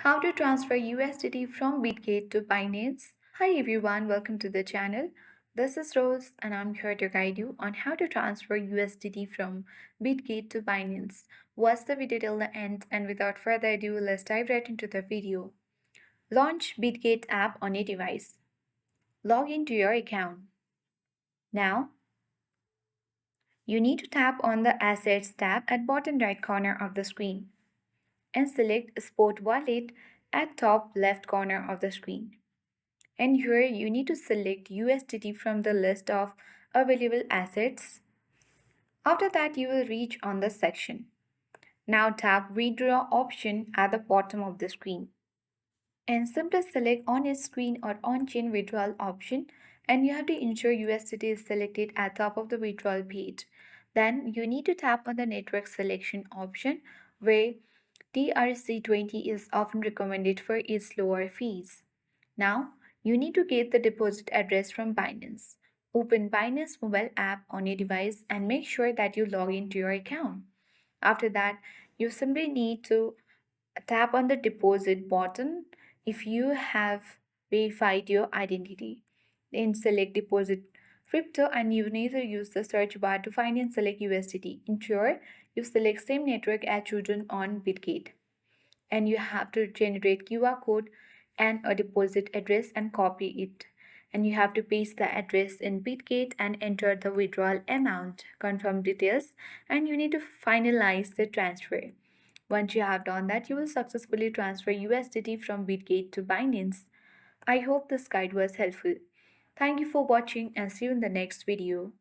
How to transfer USDT from Bitget to Binance. Hi everyone, welcome to the channel. This is Rose and I'm here to guide you on how to transfer USDT from Bitget to Binance. Watch the video till the end and without further ado, let's dive right into the video. Launch Bitget app on your device. Log into your account. Now, you need to tap on the Assets tab at bottom right corner of the screen and select Spot Wallet at top left corner of the screen. And here you need to select USDT from the list of available assets. After that, you will reach on the section. Now tap Withdraw option at the bottom of the screen and simply select on your screen or on-chain withdrawal option, and you have to ensure USDT is selected at top of the withdrawal page. Then you need to tap on the network selection option where TRC20 is often recommended for its lower fees. Now, you need to get the deposit address from Binance. Open Binance mobile app on your device and make sure that you log into your account. After that, you simply need to tap on the deposit button if you have verified your identity. Then select deposit crypto and you need to use the search bar to find and select USDT. Ensure you select same network as chosen on Bitget, and you have to generate QR code and a deposit address and copy it. And you have to paste the address in Bitget and enter the withdrawal amount, confirm details, and you need to finalize the transfer. Once you have done that, you will successfully transfer USDT from Bitget to Binance. I hope this guide was helpful. Thank you for watching and see you in the next video.